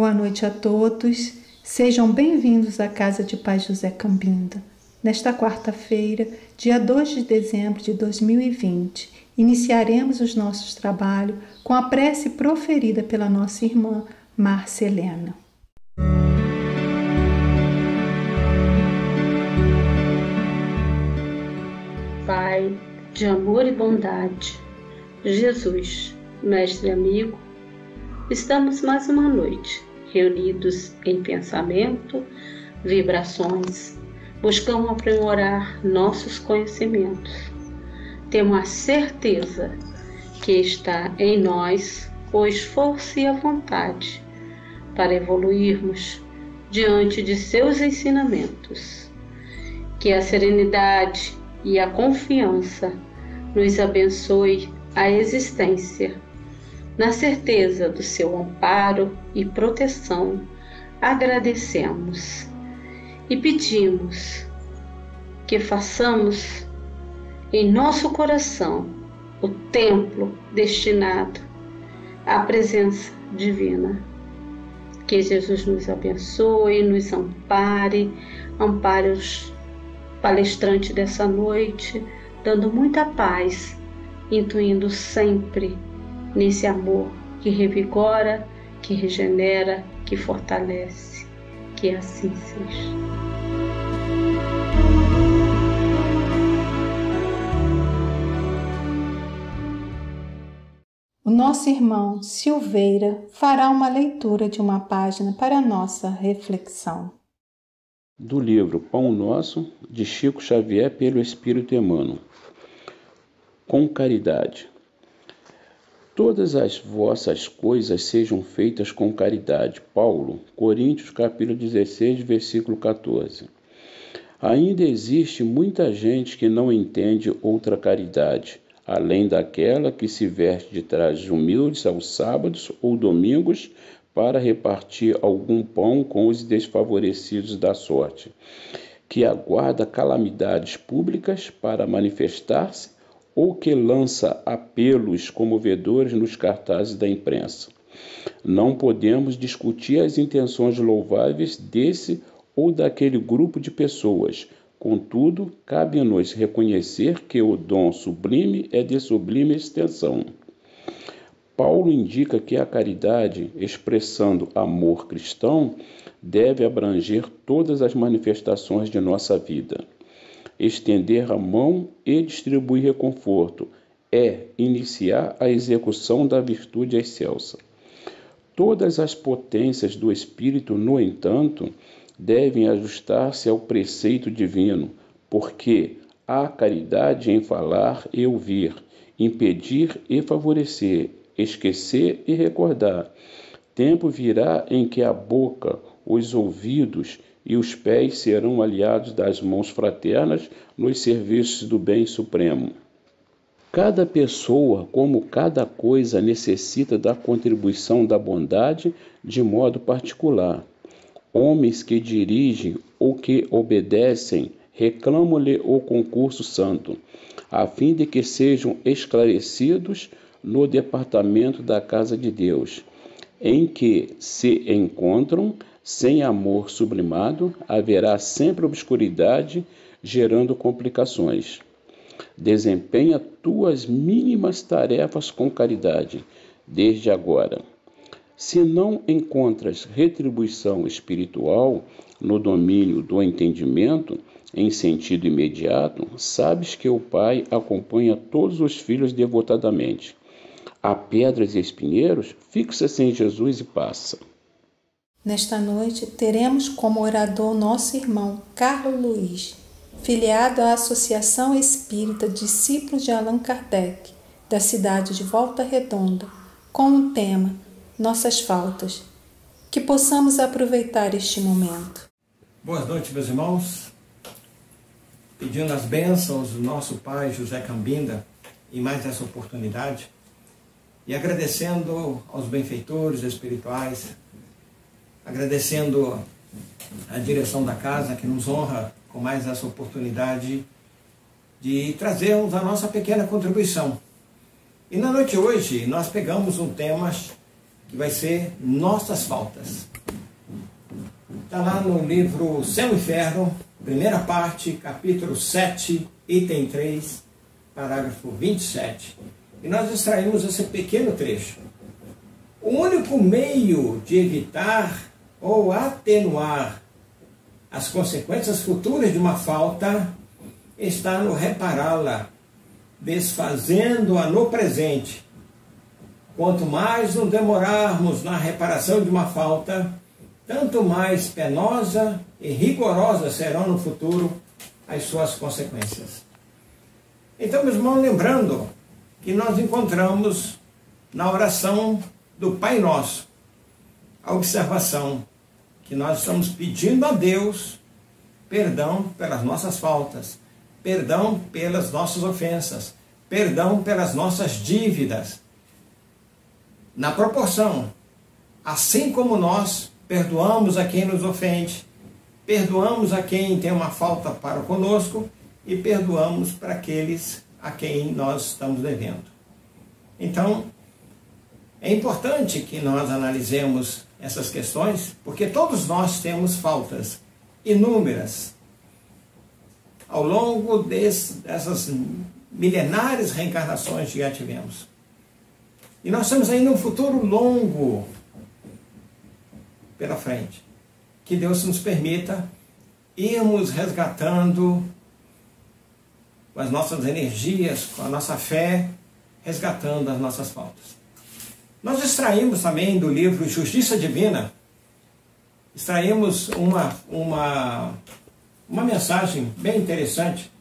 Boa noite a todos. Sejam bem-vindos à Casa de Pai José Cambinda. Nesta quarta-feira, dia 2 de dezembro de 2020, iniciaremos os nossos trabalhos com a prece proferida pela nossa irmã Márcia Helena. Pai de amor e bondade, Jesus, mestre e amigo, estamos mais uma noite reunidos em pensamento, vibrações, buscamos aprimorar nossos conhecimentos. Temos a certeza que está em nós o esforço e a vontade para evoluirmos diante de seus ensinamentos. Que a serenidade e a confiança nos abençoe a existência. Na certeza do seu amparo e proteção, agradecemos e pedimos que façamos em nosso coração o templo destinado à presença divina. Que Jesus nos abençoe, nos ampare os palestrantes dessa noite, dando muita paz, intuindo sempre nesse amor que revigora, que regenera, que fortalece. Que assim seja. O nosso irmão Silveira fará uma leitura de uma página para a nossa reflexão. Do livro Pão Nosso, de Chico Xavier, pelo Espírito Emmanuel. Com caridade. Todas as vossas coisas sejam feitas com caridade. Paulo, Coríntios, capítulo 16, versículo 14. Ainda existe muita gente que não entende outra caridade, além daquela que se veste de trajes humildes aos sábados ou domingos para repartir algum pão com os desfavorecidos da sorte, que aguarda calamidades públicas para manifestar-se ou que lança apelos comovedores nos cartazes da imprensa. Não podemos discutir as intenções louváveis desse ou daquele grupo de pessoas. Contudo, cabe-nos reconhecer que o dom sublime é de sublime extensão. Paulo indica que a caridade, expressando amor cristão, deve abranger todas as manifestações de nossa vida. Estender a mão e distribuir reconforto é iniciar a execução da virtude excelsa. Todas as potências do Espírito, no entanto, devem ajustar-se ao preceito divino, porque há caridade em falar e ouvir, impedir e favorecer, esquecer e recordar. Tempo virá em que a boca, os ouvidos e os pés serão aliados das mãos fraternas nos serviços do bem supremo. Cada pessoa, como cada coisa, necessita da contribuição da bondade de modo particular. Homens que dirigem ou que obedecem reclamam-lhe o concurso santo, a fim de que sejam esclarecidos no departamento da casa de Deus, em que se encontram. Sem amor sublimado, haverá sempre obscuridade, gerando complicações. Desempenha tuas mínimas tarefas com caridade, desde agora. Se não encontras retribuição espiritual no domínio do entendimento, em sentido imediato, sabes que o Pai acompanha todos os filhos devotadamente. Há pedras e espinheiros, fixa-se em Jesus e passa. Nesta noite, teremos como orador nosso irmão Carlos Luiz, filiado à Associação Espírita Discípulos de Allan Kardec, da cidade de Volta Redonda, com o tema Nossas Faltas. Que possamos aproveitar este momento. Boas noites, meus irmãos. Pedindo as bênçãos do nosso Pai José Cambinda em mais essa oportunidade e agradecendo aos benfeitores espirituais, agradecendo a direção da casa que nos honra com mais essa oportunidade de trazermos a nossa pequena contribuição. E na noite de hoje nós pegamos um tema que vai ser nossas faltas. Está lá no livro Céu e Inferno, primeira parte, capítulo 7, item 3, parágrafo 27. E nós extraímos esse pequeno trecho. O único meio de evitar ou atenuar as consequências futuras de uma falta está no repará-la, desfazendo-a no presente. Quanto mais nos demorarmos na reparação de uma falta, tanto mais penosa e rigorosa serão no futuro as suas consequências. Então, meus irmãos, lembrando que nós encontramos na oração do Pai Nosso a observação que nós estamos pedindo a Deus perdão pelas nossas faltas, perdão pelas nossas ofensas, perdão pelas nossas dívidas, na proporção, assim como nós perdoamos a quem nos ofende, perdoamos a quem tem uma falta para conosco e perdoamos para aqueles a quem nós estamos devendo. Então, é importante que nós analisemos essas questões, porque todos nós temos faltas inúmeras ao longo dessas milenares reencarnações que já tivemos. E nós temos ainda um futuro longo pela frente. Que Deus nos permita irmos resgatando com as nossas energias, com a nossa fé, resgatando as nossas faltas. Nós extraímos também do livro Justiça Divina, extraímos uma mensagem bem interessante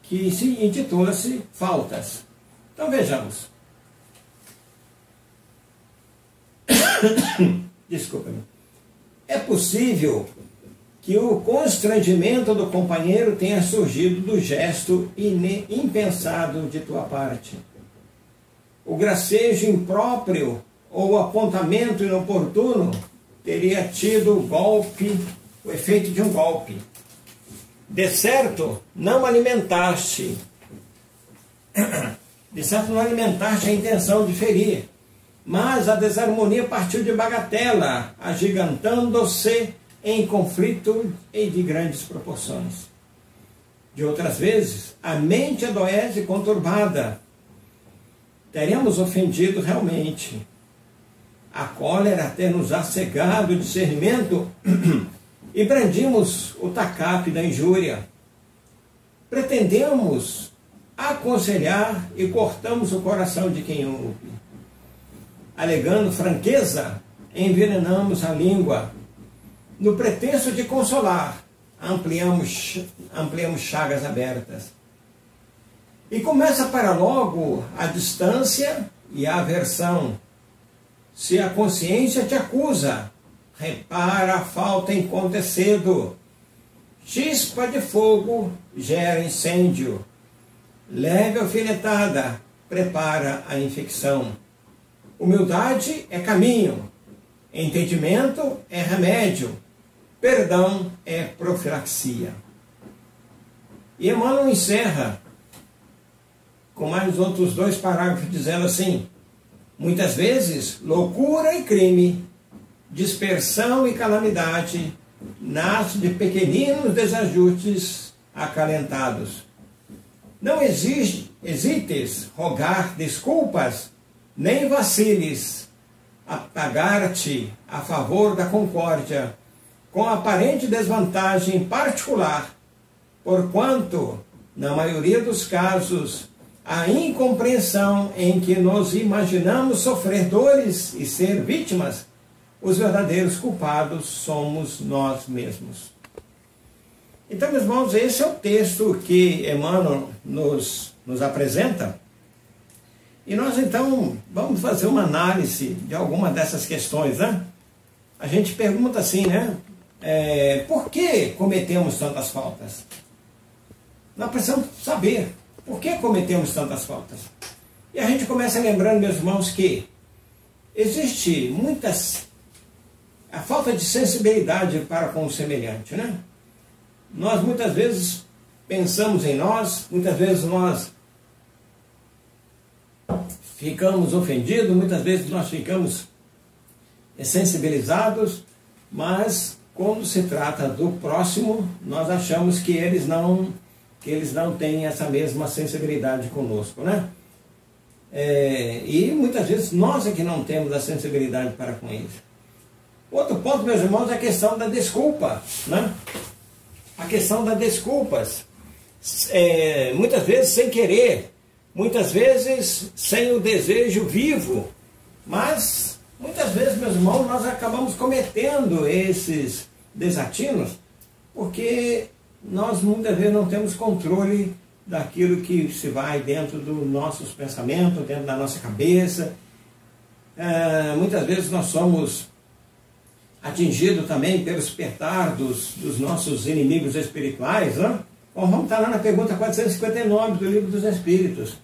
que se intitula-se Faltas. Então vejamos. Desculpa-me. É possível que o constrangimento do companheiro tenha surgido do gesto impensado de tua parte. O gracejo impróprio ou o apontamento inoportuno teria tido o efeito de um golpe. De certo, não alimentaste a intenção de ferir, mas a desarmonia partiu de bagatela, agigantando-se em conflito e de grandes proporções. De outras vezes, a mente adoece conturbada. Teremos ofendido realmente. A cólera ter-nos-á cegado o discernimento e brandimos o tacape da injúria. Pretendemos aconselhar e cortamos o coração de quem ouve. Alegando franqueza, envenenamos a língua. No pretexto de consolar, ampliamos chagas abertas. E começa para logo a distância e a aversão. Se a consciência te acusa, repara a falta enquanto é cedo. Chispa de fogo gera incêndio. Leve alfinetada, prepara a infecção. Humildade é caminho. Entendimento é remédio. Perdão é profilaxia. E Emmanuel encerra com mais outros 2 parágrafos dizendo assim: muitas vezes, loucura e crime, dispersão e calamidade nasce de pequeninos desajustes acalentados. Não hesites rogar desculpas, nem vaciles a pagar-te a favor da concórdia, com aparente desvantagem particular, porquanto, na maioria dos casos, a incompreensão em que nos imaginamos sofredores e ser vítimas, os verdadeiros culpados somos nós mesmos. Então, meus irmãos, esse é o texto que Emmanuel nos apresenta. E nós, então, vamos fazer uma análise de alguma dessas questões, né? A gente pergunta assim, né? Por que cometemos tantas faltas? Nós precisamos saber por que cometemos tantas faltas. E a gente começa lembrando, meus irmãos, que existe a falta de sensibilidade para com o semelhante, né? Nós muitas vezes pensamos em nós, muitas vezes nós ficamos ofendidos, muitas vezes nós ficamos sensibilizados, mas quando se trata do próximo, nós achamos que eles não têm essa mesma sensibilidade conosco, né? E muitas vezes nós é que não temos a sensibilidade para com eles. Outro ponto, meus irmãos, é a questão da desculpa, né? A questão das desculpas. Muitas vezes sem querer, muitas vezes sem o desejo vivo, mas muitas vezes, meus irmãos, nós acabamos cometendo esses desatinos porque nós muitas vezes não temos controle daquilo que se vai dentro dos nossos pensamentos, dentro da nossa cabeça. Muitas vezes nós somos atingidos também pelos petardos dos nossos inimigos espirituais, né? Bom, vamos estar lá na pergunta 459 do Livro dos Espíritos.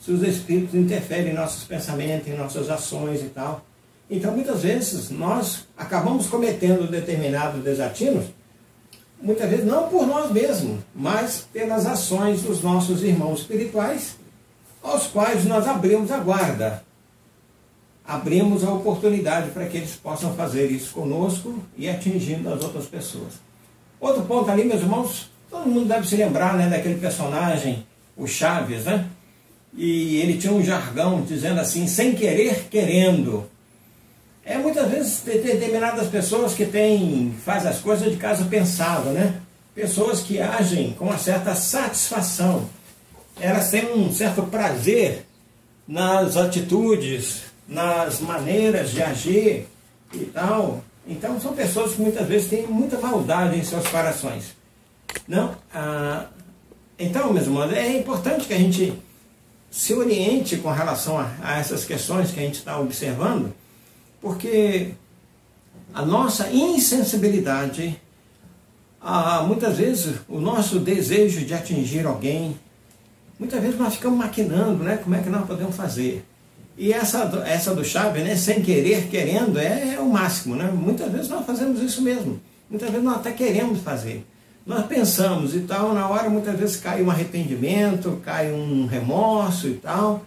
Se os Espíritos interferem em nossos pensamentos, em nossas ações e tal. Então, muitas vezes, nós acabamos cometendo determinados desatinos, muitas vezes não por nós mesmos, mas pelas ações dos nossos irmãos espirituais, aos quais nós abrimos a guarda. Abrimos a oportunidade para que eles possam fazer isso conosco e atingindo as outras pessoas. Outro ponto ali, meus irmãos, todo mundo deve se lembrar, né, daquele personagem, o Chaves, né? E ele tinha um jargão dizendo assim, sem querer, querendo. Muitas vezes tem determinadas pessoas que fazem as coisas de caso pensado, né? Pessoas que agem com uma certa satisfação. Elas têm um certo prazer nas atitudes, nas maneiras de agir e tal. Então são pessoas que muitas vezes têm muita maldade em seus corações. Não? Então, meus irmãos, é importante que a gente se oriente com relação a essas questões que a gente está observando, porque a nossa insensibilidade, muitas vezes o nosso desejo de atingir alguém, muitas vezes nós ficamos maquinando, né, como é que nós podemos fazer. E essa do Chaves, né, sem querer, querendo, é o máximo, né? Muitas vezes nós fazemos isso mesmo, muitas vezes nós até queremos fazer. Nós pensamos e tal, na hora muitas vezes cai um arrependimento, cai um remorso e tal,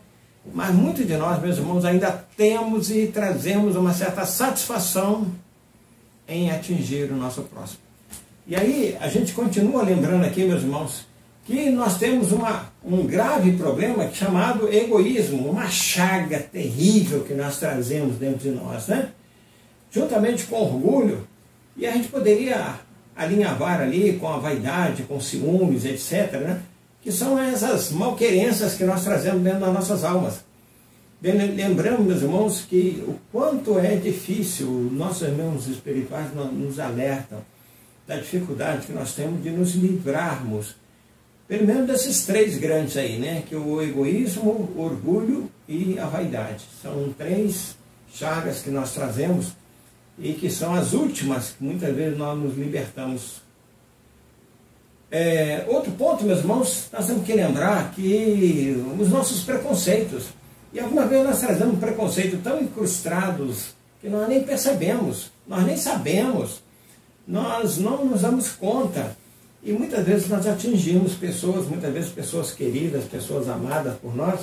mas muitos de nós, meus irmãos, ainda temos e trazemos uma certa satisfação em atingir o nosso próximo. E aí a gente continua lembrando aqui, meus irmãos, que nós temos um grave problema chamado egoísmo, uma chaga terrível que nós trazemos dentro de nós, né? Juntamente com orgulho, e a gente poderia alinhavar ali com a vaidade, com ciúmes, etc., né? Que são essas malquerenças que nós trazemos dentro das nossas almas. Lembramos, meus irmãos, que o quanto é difícil, nossos irmãos espirituais nos alertam da dificuldade que nós temos de nos livrarmos, pelo menos desses três grandes aí, né? Que é o egoísmo, o orgulho e a vaidade. São três chagas que nós trazemos e que são as últimas que muitas vezes nós nos libertamos. Outro ponto, meus irmãos, nós temos que lembrar que os nossos preconceitos, e algumas vezes nós trazemos preconceitos tão incrustados que nós nem percebemos, nós nem sabemos, nós não nos damos conta, e muitas vezes nós atingimos pessoas, muitas vezes pessoas queridas, pessoas amadas por nós,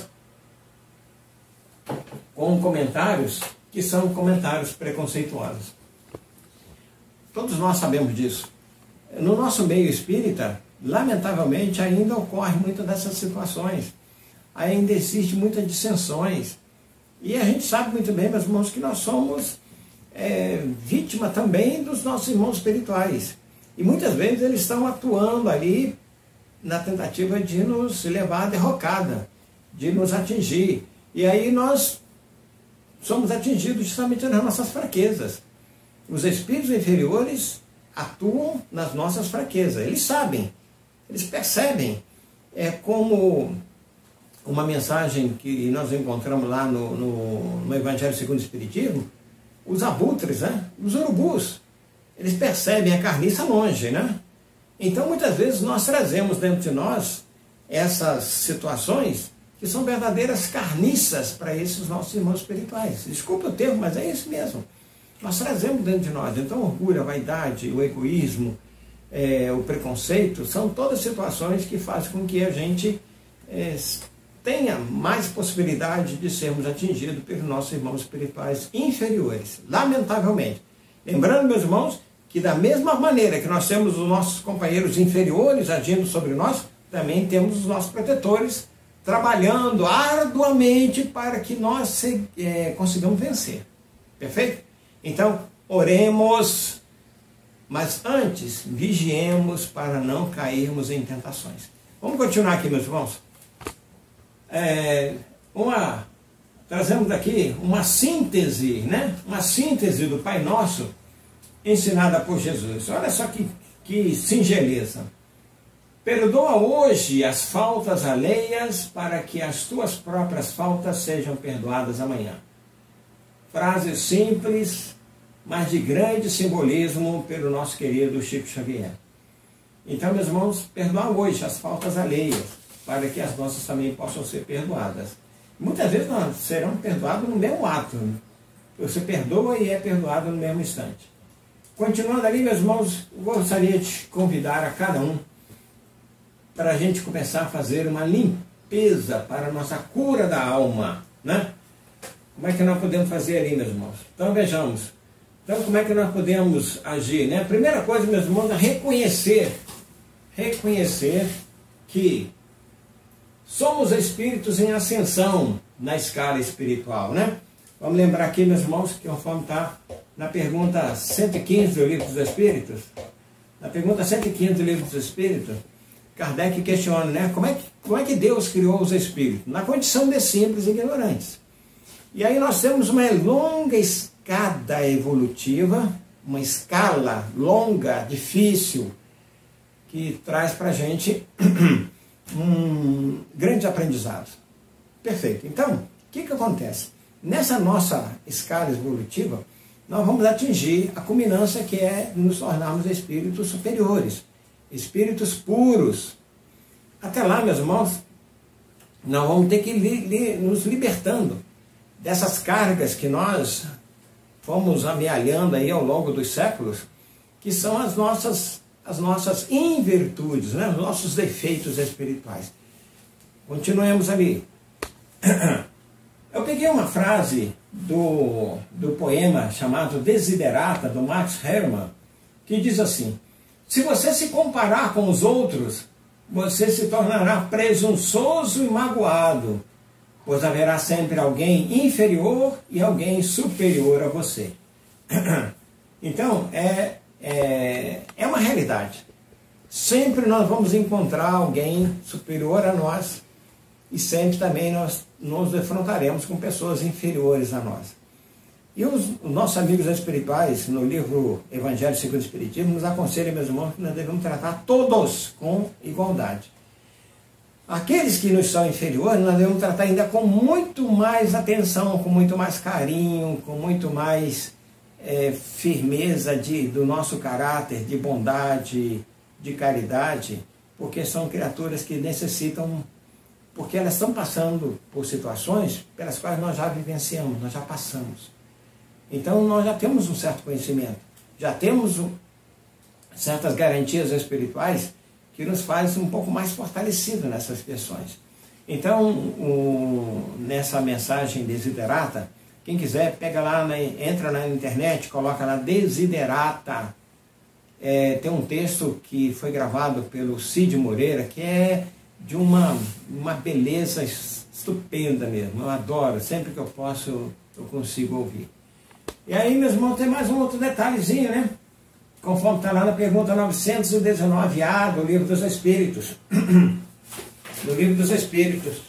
com comentários que são comentários preconceituosos. Todos nós sabemos disso. No nosso meio espírita, lamentavelmente, ainda ocorre muitas dessas situações. Ainda existe muitas dissensões. E a gente sabe muito bem, meus irmãos, que nós somos vítima também dos nossos irmãos espirituais. E muitas vezes eles estão atuando ali na tentativa de nos levar à derrocada, de nos atingir. E aí nós somos atingidos justamente nas nossas fraquezas. Os espíritos inferiores atuam nas nossas fraquezas. Eles sabem, eles percebem. É como uma mensagem que nós encontramos lá no Evangelho segundo o Espiritismo, os abutres, né? Os urubus, eles percebem a carniça longe, né? Então, muitas vezes, nós trazemos dentro de nós essas situações que são verdadeiras carniças para esses nossos irmãos espirituais. Desculpa o termo, mas é isso mesmo. Nós trazemos dentro de nós. Então, o orgulho, a vaidade, o egoísmo, o preconceito, são todas situações que fazem com que a gente tenha mais possibilidade de sermos atingidos pelos nossos irmãos espirituais inferiores, lamentavelmente. Lembrando, meus irmãos, que da mesma maneira que nós temos os nossos companheiros inferiores agindo sobre nós, também temos os nossos protetores trabalhando arduamente para que nós consigamos vencer. Perfeito? Então, oremos, mas antes, vigiemos para não cairmos em tentações. Vamos continuar aqui, meus irmãos. Trazemos aqui uma síntese, né? Uma síntese do Pai Nosso ensinada por Jesus. Olha só que singeleza. Perdoa hoje as faltas alheias para que as tuas próprias faltas sejam perdoadas amanhã. Frase simples, mas de grande simbolismo pelo nosso querido Chico Xavier. Então, meus irmãos, perdoa hoje as faltas alheias para que as nossas também possam ser perdoadas. Muitas vezes nós serão perdoados no mesmo ato. Você perdoa e é perdoado no mesmo instante. Continuando ali, meus irmãos, eu gostaria de convidar a cada um para a gente começar a fazer uma limpeza para a nossa cura da alma, né? Como é que nós podemos fazer ali, meus irmãos? Então vejamos. Então como é que nós podemos agir, né? A primeira coisa, meus irmãos, é reconhecer que somos espíritos em ascensão na escala espiritual, né? Vamos lembrar aqui, meus irmãos, que conforme está na pergunta 115 do Livro dos Espíritos, na pergunta 115 do Livro dos Espíritos, Kardec questiona, né? Como é que Deus criou os espíritos? Na condição de simples e ignorantes. E aí nós temos uma longa escada evolutiva, uma escala longa, difícil, que traz para a gente grandes aprendizados. Perfeito. Então, o que acontece? Nessa nossa escala evolutiva, nós vamos atingir a culminância que é nos tornarmos espíritos superiores, espíritos puros. Até lá, meus irmãos, nós vamos ter que nos libertando dessas cargas que nós fomos amealhando aí ao longo dos séculos, que são as nossas invirtudes, né? Os nossos defeitos espirituais. Continuemos ali. Eu peguei uma frase do poema chamado Desiderata, do Max Hermann, que diz assim: se você se comparar com os outros, você se tornará presunçoso e magoado, pois haverá sempre alguém inferior e alguém superior a você. Então, é uma realidade. Sempre nós vamos encontrar alguém superior a nós e sempre também nós nos defrontaremos com pessoas inferiores a nós. E os nossos amigos espirituais, no livro Evangelho segundo o Espiritismo, nos aconselham, meus irmãos, que nós devemos tratar todos com igualdade. Aqueles que nos são inferiores, nós devemos tratar ainda com muito mais atenção, com muito mais carinho, com muito mais firmeza do nosso caráter, de bondade, de caridade, porque são criaturas que necessitam, porque elas estão passando por situações pelas quais nós já vivenciamos, nós já passamos. Então nós já temos um certo conhecimento, já temos certas garantias espirituais que nos faz um pouco mais fortalecido nessas questões. Então, nessa mensagem Desiderata, quem quiser, pega lá, entra na internet, coloca lá Desiderata. Tem um texto que foi gravado pelo Cid Moreira, que é de uma beleza estupenda mesmo. Eu adoro, sempre que eu posso, eu consigo ouvir. E aí, meus irmãos, tem mais um outro detalhezinho, né? Conforme está lá na pergunta 919A do Livro dos Espíritos. Do Livro dos Espíritos.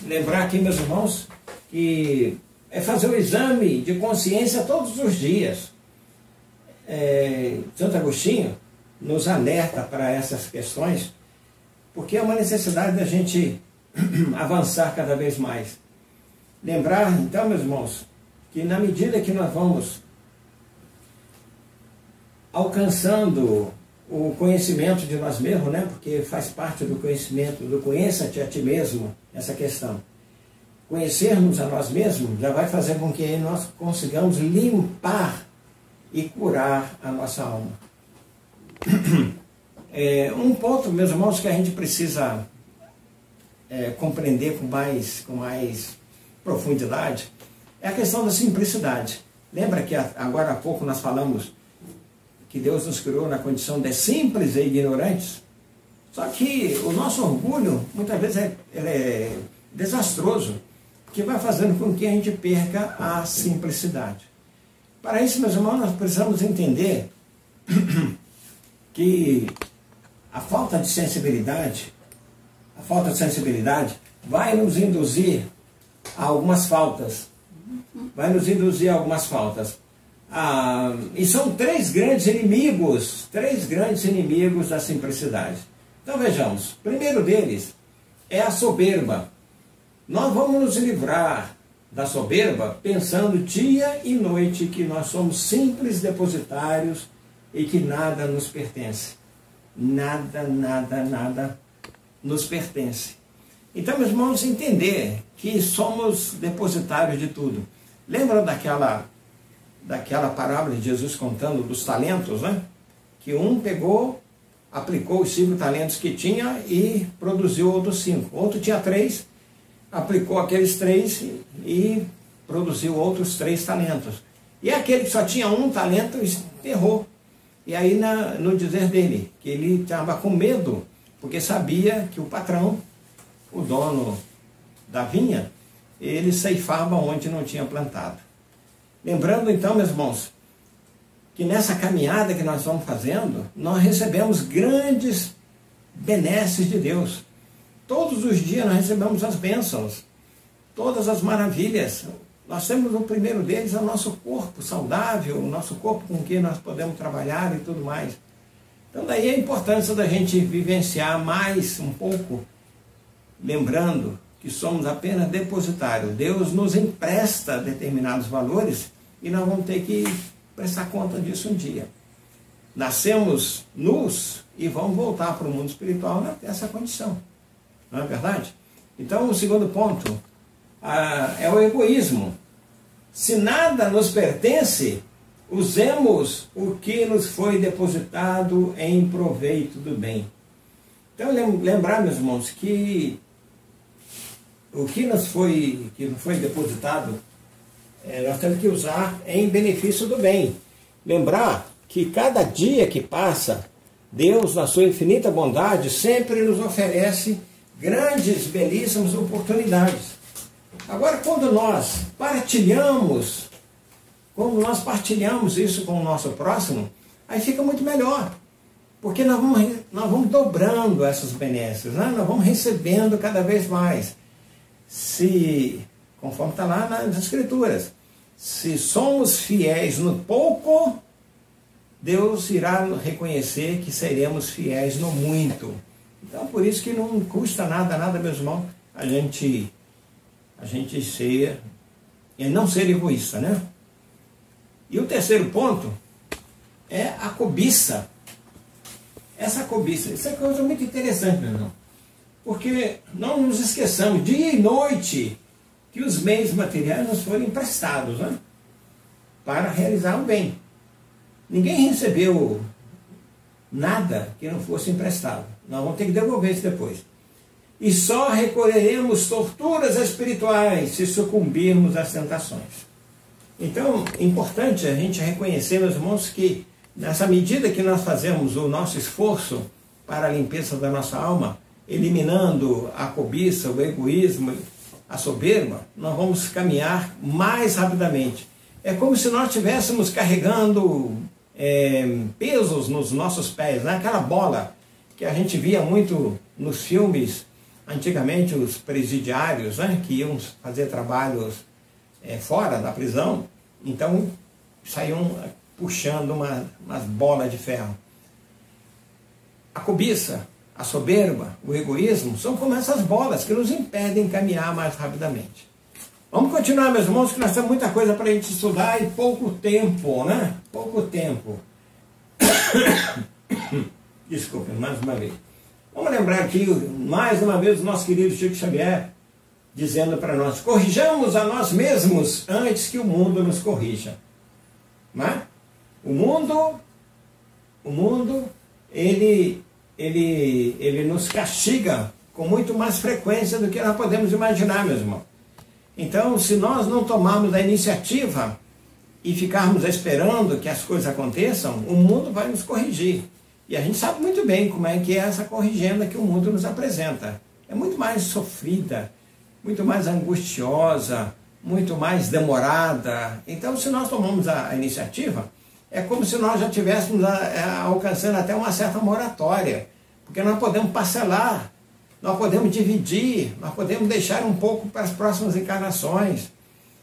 Lembrar aqui, meus irmãos, que é fazer o exame de consciência todos os dias. Santo Agostinho nos alerta para essas questões, porque é uma necessidade da gente avançar cada vez mais. Lembrar, então, meus irmãos, que na medida que nós vamos alcançando o conhecimento de nós mesmos, né? Porque faz parte do conhecimento, do conheça-te a ti mesmo, essa questão. Conhecermos a nós mesmos já vai fazer com que nós consigamos limpar e curar a nossa alma. Um ponto, meus irmãos, que a gente precisa compreender com mais profundidade, é a questão da simplicidade. Lembra que agora há pouco nós falamos que Deus nos criou na condição de simples e ignorantes? Só que o nosso orgulho, muitas vezes, ele é desastroso, que vai fazendo com que a gente perca a simplicidade. Para isso, meus irmãos, nós precisamos entender que a falta de sensibilidade vai nos induzir a algumas faltas. E são três grandes inimigos da simplicidade. Então vejamos, o primeiro deles é a soberba. Nós vamos nos livrar da soberba pensando dia e noite que nós somos simples depositários e que nada nos pertence. Nada nos pertence. Então, meus irmãos, entender que somos depositários de tudo. Lembram daquela parábola de Jesus contando dos talentos, né? Que um pegou, aplicou os 5 talentos que tinha e produziu outros 5. Outro tinha 3, aplicou aqueles 3 e produziu outros 3 talentos. E aquele que só tinha 1 talento errou. E aí, no dizer dele, que ele estava com medo, porque sabia que o patrão, o dono da vinha, ele ceifava onde não tinha plantado. Lembrando então, meus irmãos, que nessa caminhada que nós vamos fazendo, nós recebemos grandes benesses de Deus. Todos os dias nós recebemos as bênçãos, todas as maravilhas. Nós temos o primeiro deles, o nosso corpo saudável, o nosso corpo com que nós podemos trabalhar e tudo mais. Então daí a importância da gente vivenciar mais um pouco, lembrando que somos apenas depositários. Deus nos empresta determinados valores e nós vamos ter que prestar conta disso um dia. Nascemos nus e vamos voltar para o mundo espiritual nessa condição. Não é verdade? Então o segundo ponto é o egoísmo. Se nada nos pertence, usemos o que nos foi depositado em proveito do bem. Então lembrar, meus irmãos, que o que nos foi depositado, nós temos que usar em benefício do bem. Lembrar que cada dia que passa, Deus, na sua infinita bondade, sempre nos oferece grandes, belíssimas oportunidades. Agora, quando nós partilhamos isso com o nosso próximo, aí fica muito melhor. Porque nós vamos dobrando essas benesses, né? Nós vamos recebendo cada vez mais. Conforme está lá nas Escrituras, se somos fiéis no pouco, Deus irá reconhecer que seremos fiéis no muito. Então, por isso que não custa nada, meus irmãos, a gente não ser egoísta, né? E o terceiro ponto é a cobiça. Essa cobiça, isso é coisa muito interessante, meu irmão. Porque não nos esqueçamos, dia e noite, que os meios materiais nos foram emprestados, né? Para realizar o bem. Ninguém recebeu nada que não fosse emprestado. Nós vamos ter que devolver isso depois. E só recorreremos torturas espirituais se sucumbirmos às tentações. Então, é importante a gente reconhecer, meus irmãos, que nessa medida que nós fazemos o nosso esforço para a limpeza da nossa alma, eliminando a cobiça, o egoísmo, a soberba, nós vamos caminhar mais rapidamente. É como se nós estivéssemos carregando pesos nos nossos pés, né? Aquela bola que a gente via muito nos filmes, antigamente os presidiários, né? Que iam fazer trabalhos fora da prisão, então saíam puxando umas bolas de ferro. A cobiça, a soberba, o egoísmo, são como essas bolas que nos impedem caminhar mais rapidamente. Vamos continuar, meus irmãos, que nós temos muita coisa para a gente estudar e pouco tempo, né? Pouco tempo. Desculpe, mais uma vez. Vamos lembrar aqui, mais uma vez, o nosso querido Chico Xavier, dizendo para nós, corrijamos a nós mesmos antes que o mundo nos corrija. Né? O mundo, ele nos castiga com muito mais frequência do que nós podemos imaginar, meu irmão. Então, se nós não tomarmos a iniciativa e ficarmos esperando que as coisas aconteçam, o mundo vai nos corrigir. E a gente sabe muito bem como é que é essa corrigenda que o mundo nos apresenta. É muito mais sofrida, muito mais angustiosa, muito mais demorada. Então, se nós tomamos a iniciativa, é como se nós já estivéssemos alcançando até uma certa moratória, porque nós podemos parcelar, nós podemos dividir, nós podemos deixar um pouco para as próximas encarnações,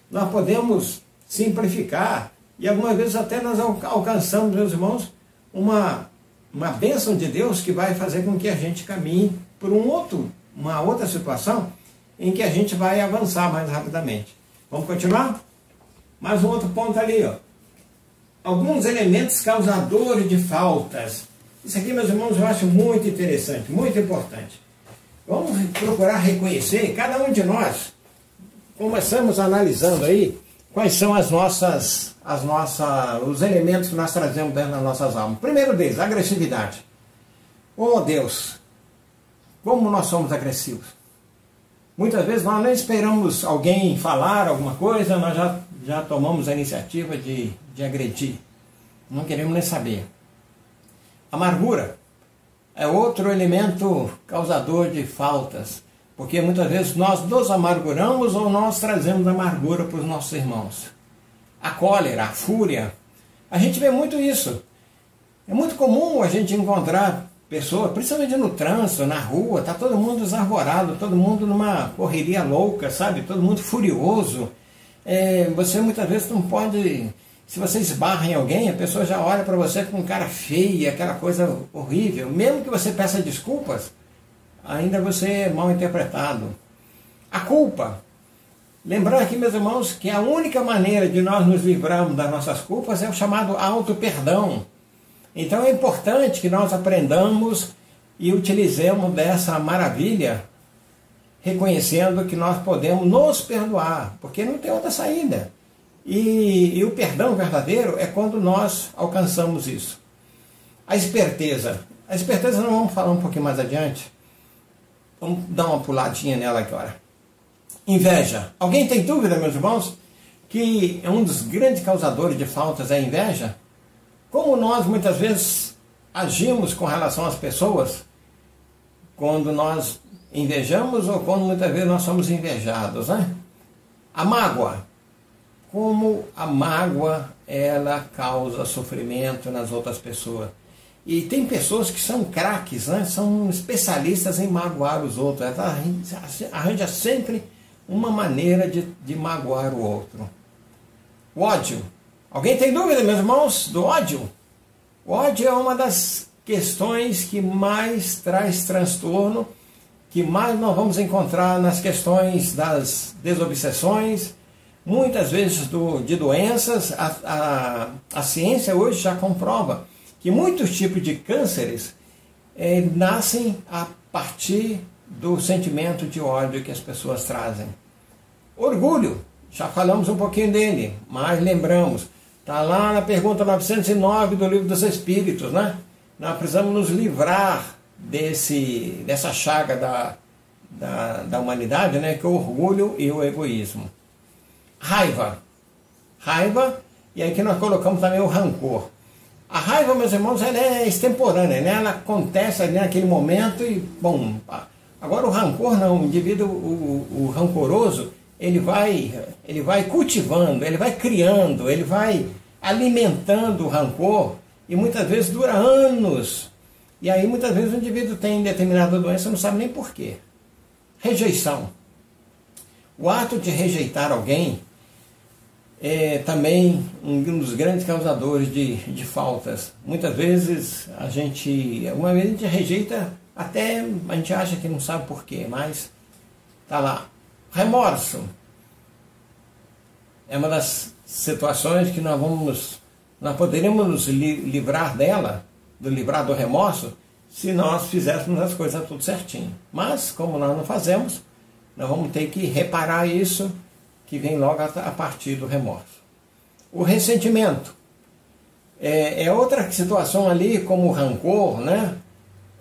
nós podemos simplificar, e algumas vezes até nós alcançamos, meus irmãos, uma bênção de Deus que vai fazer com que a gente caminhe por uma outra situação em que a gente vai avançar mais rapidamente. Vamos continuar? Mais um outro ponto ali, ó. Alguns elementos causadores de faltas. Isso aqui, meus irmãos, eu acho muito interessante, muito importante. Vamos procurar reconhecer, cada um de nós, começamos analisando aí, quais são os elementos que nós trazemos dentro das nossas almas. Primeiro deles, agressividade. Oh Deus, como nós somos agressivos. Muitas vezes nós nem esperamos alguém falar alguma coisa, nós já tomamos a iniciativa de agredir. Não queremos nem saber. Amargura é outro elemento causador de faltas, porque muitas vezes nós nos amarguramos ou nós trazemos amargura para os nossos irmãos. A cólera, a fúria, a gente vê muito isso. É muito comum a gente encontrar pessoas, principalmente no trânsito, na rua, está todo mundo desarvorado, todo mundo numa correria louca, sabe? Todo mundo furioso. Você muitas vezes não pode... Se você esbarra em alguém, a pessoa já olha para você com cara feia, aquela coisa horrível. Mesmo que você peça desculpas, ainda você é mal interpretado. A culpa. Lembrar aqui, meus irmãos, que a única maneira de nós nos livrarmos das nossas culpas é o chamado auto-perdão. Então é importante que nós aprendamos e utilizemos dessa maravilha, reconhecendo que nós podemos nos perdoar, porque não tem outra saída. E o perdão verdadeiro é quando nós alcançamos isso. A esperteza. A esperteza nós vamos falar um pouquinho mais adiante. Vamos dar uma puladinha nela agora. Inveja. Alguém tem dúvida, meus irmãos, que um dos grandes causadores de faltas é a inveja? Como nós muitas vezes agimos com relação às pessoas quando nós invejamos ou quando muitas vezes nós somos invejados, né? A mágoa. Como a mágoa, ela causa sofrimento nas outras pessoas. E tem pessoas que são craques, né? São especialistas em magoar os outros. Ela arranja sempre uma maneira de magoar o outro. O ódio. Alguém tem dúvida, meus irmãos, do ódio? O ódio é uma das questões que mais traz transtorno, que mais nós vamos encontrar nas questões das desobsessões, muitas vezes de doenças. A ciência hoje já comprova que muitos tipos de cânceres nascem a partir do sentimento de ódio que as pessoas trazem. Orgulho, já falamos um pouquinho dele, mas lembramos, está lá na pergunta 909 do Livro dos Espíritos, né? Nós precisamos nos livrar dessa chaga da humanidade, né? Que é o orgulho e o egoísmo. Raiva. Raiva, e aí que nós colocamos também o rancor. A raiva, meus irmãos, ela é extemporânea, né? Ela acontece ali naquele momento e, bom, agora o rancor não, o indivíduo, o rancoroso, ele vai cultivando, ele vai criando, ele vai alimentando o rancor e muitas vezes dura anos. E aí muitas vezes o indivíduo tem determinada doença e não sabe nem porquê. Rejeição. O ato de rejeitar alguém é também um dos grandes causadores de faltas. Muitas vezes a gente rejeita, até a gente acha que não sabe porquê, mas está lá. Remorso. É uma das situações que nós poderíamos nos livrar dela, livrar do remorso, se nós fizéssemos as coisas tudo certinho. Mas, como nós não fazemos, nós vamos ter que reparar isso, que vem logo a partir do remorso. O ressentimento é outra situação ali, como o rancor, né?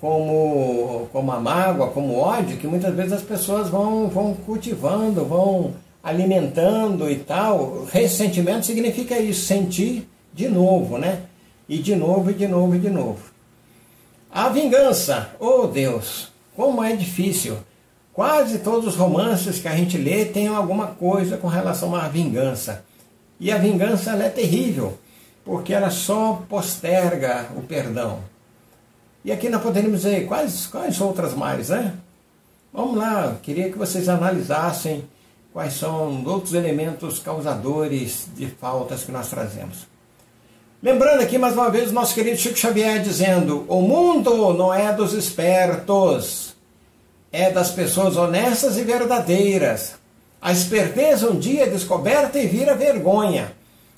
como a mágoa, como o ódio, que muitas vezes as pessoas vão cultivando, vão alimentando e tal. Ressentimento significa isso, sentir de novo, né? E de novo, e de novo, e de novo. A vingança, oh Deus, como é difícil. Quase todos os romances que a gente lê têm alguma coisa com relação à vingança. E a vingança ela é terrível, porque ela só posterga o perdão. E aqui nós poderíamos dizer quais outras mais, né? Vamos lá, queria que vocês analisassem quais são outros elementos causadores de faltas que nós trazemos. Lembrando aqui mais uma vez o nosso querido Chico Xavier dizendo: o mundo não é dos espertos, é das pessoas honestas e verdadeiras. A esperteza um dia é descoberta e vira vergonha.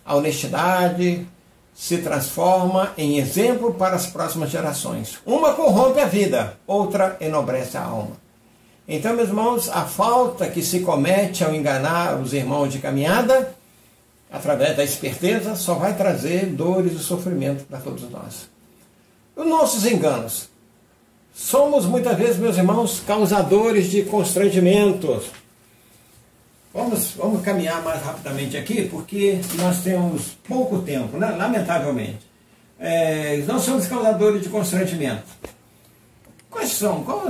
A honestidade se transforma em exemplo para as próximas gerações. Uma corrompe a vida, outra enobrece a alma. Então, meus irmãos, a falta que se comete ao enganar os irmãos de caminhada, através da esperteza, só vai trazer dores e sofrimento para todos nós. Os nossos enganos. Somos muitas vezes, meus irmãos, causadores de constrangimentos. Vamos caminhar mais rapidamente aqui, porque nós temos pouco tempo, né? Lamentavelmente. Nós somos causadores de constrangimento. Quais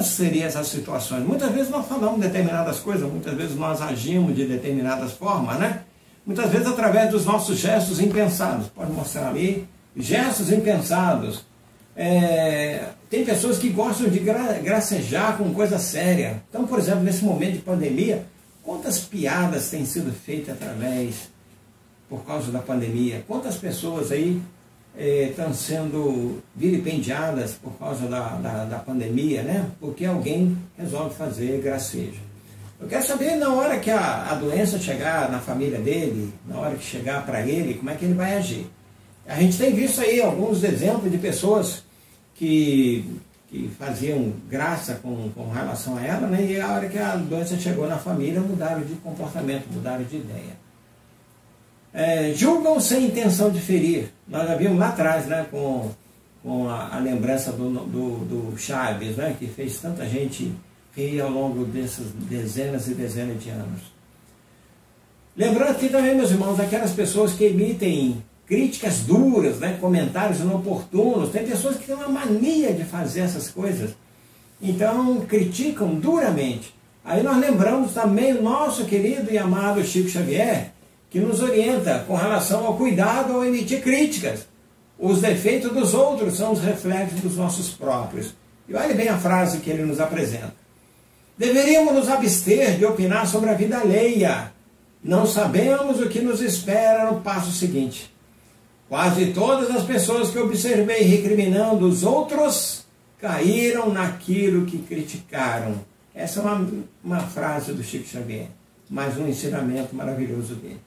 seriam essas situações? Muitas vezes nós falamos determinadas coisas, muitas vezes nós agimos de determinadas formas, né? Muitas vezes através dos nossos gestos impensados. Pode mostrar ali, gestos impensados. Tem pessoas que gostam de gracejar com coisa séria. Então, por exemplo, nesse momento de pandemia, quantas piadas têm sido feitas por causa da pandemia? Quantas pessoas aí estão sendo vilipendiadas por causa da pandemia, né? Porque alguém resolve fazer gracejo. Eu quero saber, na hora que a doença chegar na família dele, na hora que chegar para ele, como é que ele vai agir. A gente tem visto aí alguns exemplos de pessoas que faziam graça com relação a ela, né? E a hora que a doença chegou na família, mudaram de comportamento, mudaram de ideia. Julgam sem intenção de ferir. Nós já vimos lá atrás, né, com a lembrança do Chaves, né, que fez tanta gente rir ao longo dessas dezenas e dezenas de anos. Lembrando aqui também, meus irmãos, aquelas pessoas que emitem críticas duras, né, comentários inoportunos. Tem pessoas que têm uma mania de fazer essas coisas. Então, criticam duramente. Aí nós lembramos também o nosso querido e amado Chico Xavier, que nos orienta com relação ao cuidado ao emitir críticas. Os defeitos dos outros são os reflexos dos nossos próprios. E olhe bem a frase que ele nos apresenta. Deveríamos nos abster de opinar sobre a vida alheia. Não sabemos o que nos espera no passo seguinte. Quase todas as pessoas que observei recriminando os outros caíram naquilo que criticaram. Essa é uma frase do Chico Xavier, mas um ensinamento maravilhoso dele.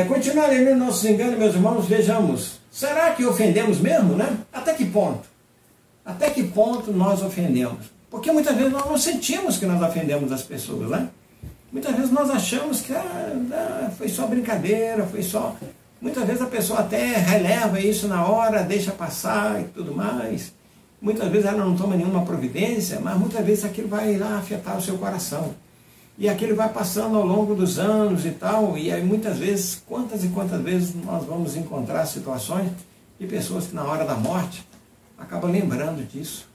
Continuando ali nos nossos enganos, meus irmãos, vejamos. Será que ofendemos mesmo, né? Até que ponto? Até que ponto nós ofendemos? Porque muitas vezes nós não sentimos que nós ofendemos as pessoas, né? Muitas vezes nós achamos que foi só brincadeira, foi só... Muitas vezes a pessoa até releva isso na hora, deixa passar e tudo mais. Muitas vezes ela não toma nenhuma providência, mas muitas vezes aquilo vai lá afetar o seu coração. E aquilo vai passando ao longo dos anos e tal, e aí muitas vezes, quantas e quantas vezes nós vamos encontrar situações de pessoas que na hora da morte acabam lembrando disso.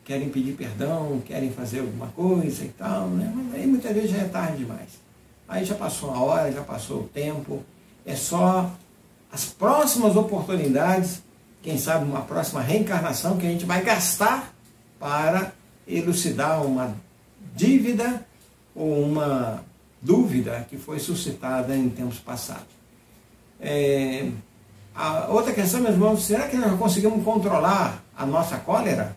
Querem pedir perdão, querem fazer alguma coisa e tal, né? Mas aí muitas vezes já é tarde demais. Aí já passou a hora, já passou o tempo, é só as próximas oportunidades, quem sabe uma próxima reencarnação que a gente vai gastar para elucidar uma dívida ou uma dúvida que foi suscitada em tempos passados. A outra questão, meus irmãos, será que nós conseguimos controlar a nossa cólera?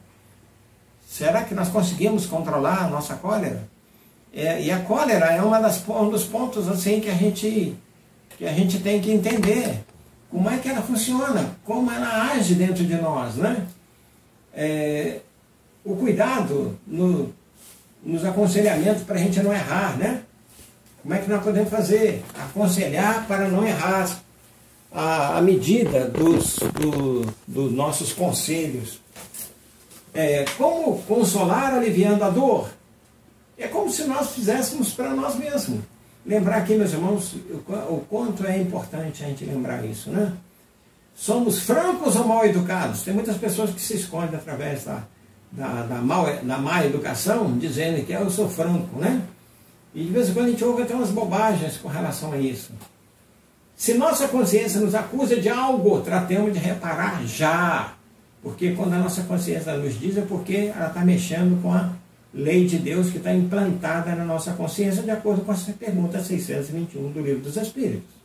Será que nós conseguimos controlar a nossa cólera? E a cólera é um dos pontos assim, que a gente tem que entender. Como é que ela funciona? Como ela age dentro de nós, né? O cuidado nos aconselhamentos para a gente não errar, né? Como é que nós podemos fazer? Aconselhar para não errar à medida dos nossos conselhos. Como consolar aliviando a dor? É como se nós fizéssemos para nós mesmos. Lembrar aqui, meus irmãos, o quanto é importante a gente lembrar isso, né? Somos francos ou mal educados? Tem muitas pessoas que se escondem através da má educação, dizendo que eu sou franco, né? E de vez em quando a gente ouve até umas bobagens com relação a isso. Se nossa consciência nos acusa de algo, tratemos de reparar já. Porque quando a nossa consciência nos diz, é porque ela está mexendo com a lei de Deus que está implantada na nossa consciência, de acordo com essa pergunta 621 do Livro dos Espíritos.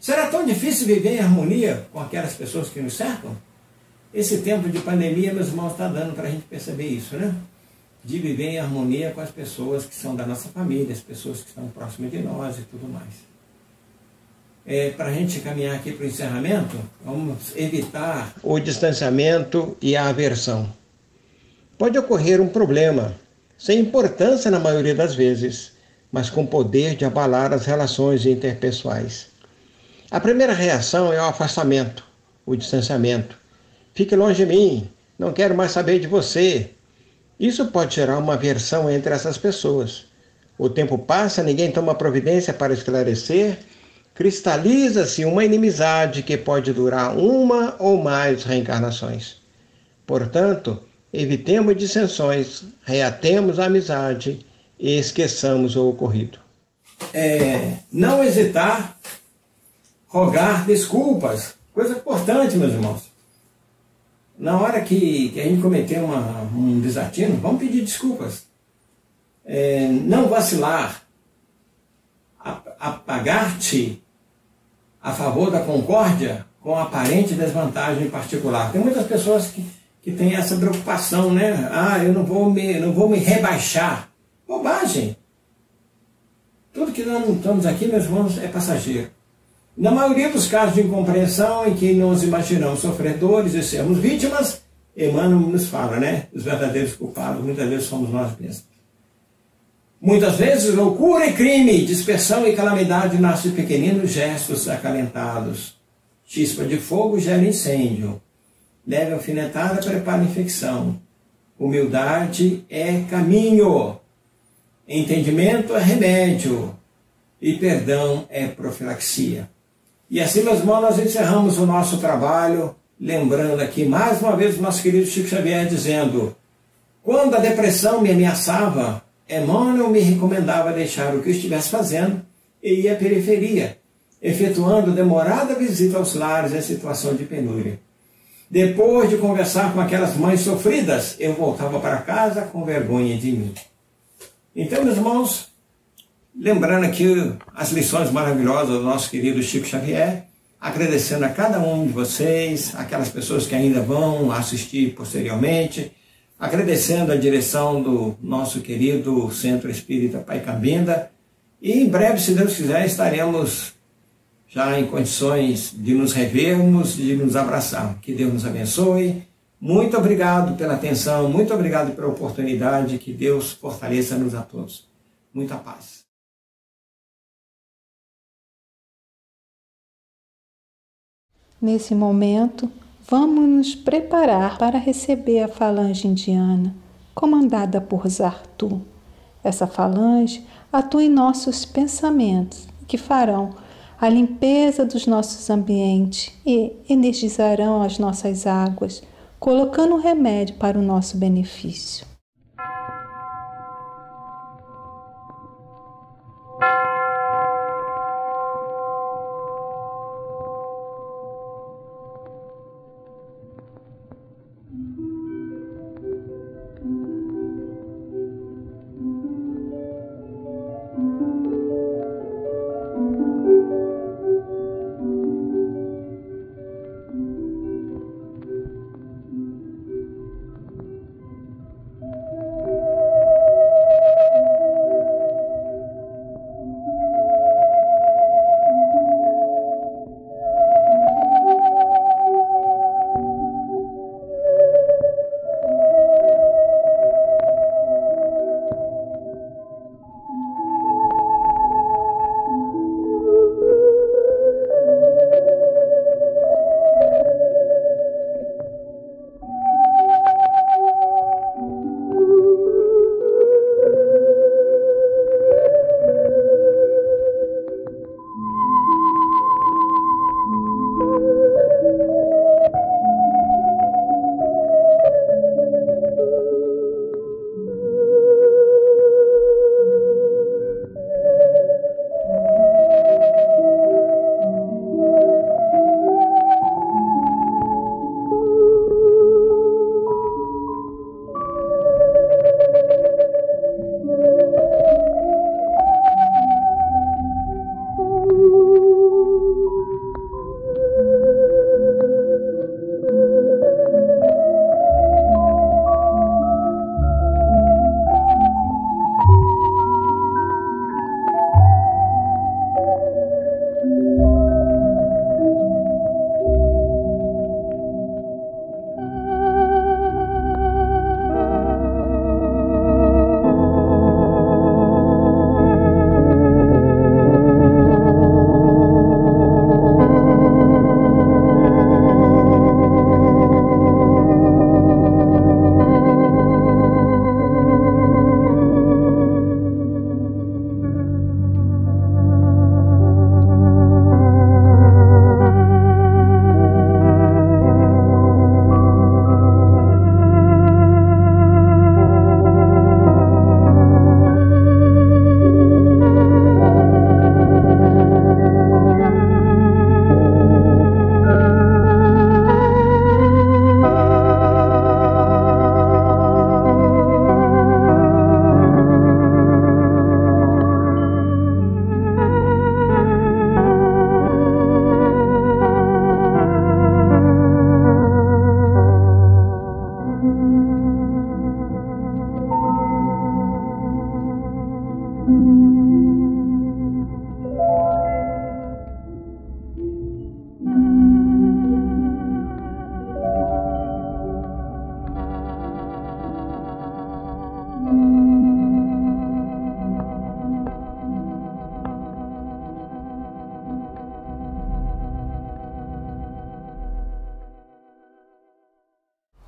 Será tão difícil viver em harmonia com aquelas pessoas que nos cercam? Esse tempo de pandemia, meus irmãos, está dando para a gente perceber isso, né? De viver em harmonia com as pessoas que são da nossa família, as pessoas que estão próximas de nós e tudo mais. Para a gente caminhar aqui para o encerramento, vamos evitar o distanciamento e a aversão. Pode ocorrer um problema, sem importância na maioria das vezes, mas com poder de abalar as relações interpessoais. A primeira reação é o afastamento, o distanciamento. Fique longe de mim, não quero mais saber de você. Isso pode gerar uma aversão entre essas pessoas. O tempo passa, ninguém toma providência para esclarecer, cristaliza-se uma inimizade que pode durar uma ou mais reencarnações. Portanto, evitemos dissensões, reatemos a amizade e esqueçamos o ocorrido. Não hesitar, rogar desculpas. Coisa importante, meus irmãos. Na hora que a gente cometer um desatino, vamos pedir desculpas. Não vacilar. Apagar-te a favor da concórdia com aparente desvantagem particular. Tem muitas pessoas que têm essa preocupação, né? Eu não vou me rebaixar. Bobagem. Tudo que nós estamos aqui, meus irmãos, é passageiro. Na maioria dos casos de incompreensão em que nos imaginamos sofredores e sermos vítimas, Emmanuel nos fala, né? Os verdadeiros culpados, muitas vezes somos nós mesmos. Muitas vezes, loucura e crime, dispersão e calamidade nascem de pequeninos gestos acalentados. Chispa de fogo gera incêndio. Leve alfinetada prepara infecção. Humildade é caminho. Entendimento é remédio. E perdão é profilaxia. E assim, meus irmãos, nós encerramos o nosso trabalho, lembrando aqui mais uma vez o nosso querido Chico Xavier dizendo: quando a depressão me ameaçava, Emmanuel me recomendava deixar o que eu estivesse fazendo e ir à periferia, efetuando demorada visita aos lares em situação de penúria. Depois de conversar com aquelas mães sofridas, eu voltava para casa com vergonha de mim. Então, meus irmãos, lembrando aqui as lições maravilhosas do nosso querido Chico Xavier, agradecendo a cada um de vocês, aquelas pessoas que ainda vão assistir posteriormente, agradecendo a direção do nosso querido Centro Espírita Pai Cambinda, e em breve, se Deus quiser, estaremos já em condições de nos revermos, de nos abraçar. Que Deus nos abençoe. Muito obrigado pela atenção, muito obrigado pela oportunidade, que Deus fortaleça-nos a todos. Muita paz. Nesse momento, vamos nos preparar para receber a falange indiana, comandada por Zartu. Essa falange atua em nossos pensamentos, que farão a limpeza dos nossos ambientes e energizarão as nossas águas, colocando um remédio para o nosso benefício.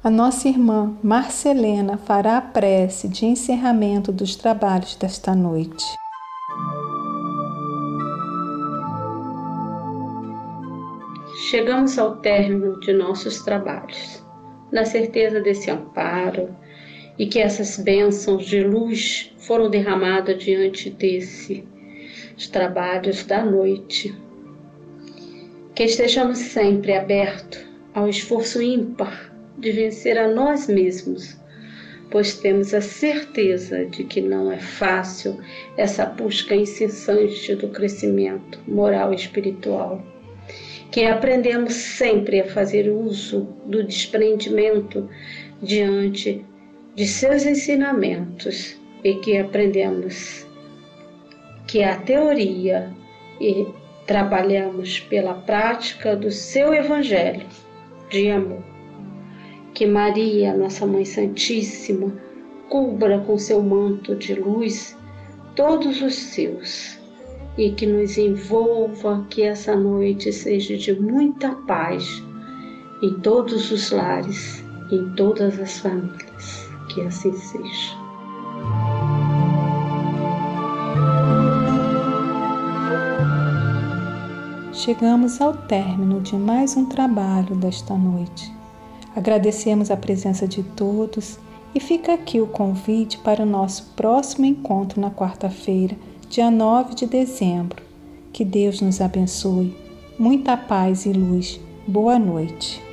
A nossa irmã Marcelena fará a prece de encerramento dos trabalhos desta noite. Chegamos ao término de nossos trabalhos, na certeza desse amparo e que essas bênçãos de luz foram derramadas diante desses trabalhos da noite. Que estejamos sempre abertos ao esforço ímpar de vencer a nós mesmos, pois temos a certeza de que não é fácil essa busca incessante do crescimento moral e espiritual. Que aprendemos sempre a fazer uso do desprendimento diante de seus ensinamentos e que aprendemos que a teoria e trabalhamos pela prática do seu Evangelho de amor. Que Maria, nossa Mãe Santíssima, cubra com seu manto de luz todos os seus e que nos envolva, que essa noite seja de muita paz em todos os lares, em todas as famílias. Que assim seja. Chegamos ao término de mais um trabalho desta noite. Agradecemos a presença de todos e fica aqui o convite para o nosso próximo encontro na quarta-feira, dia 9 de dezembro. Que Deus nos abençoe. Muita paz e luz. Boa noite.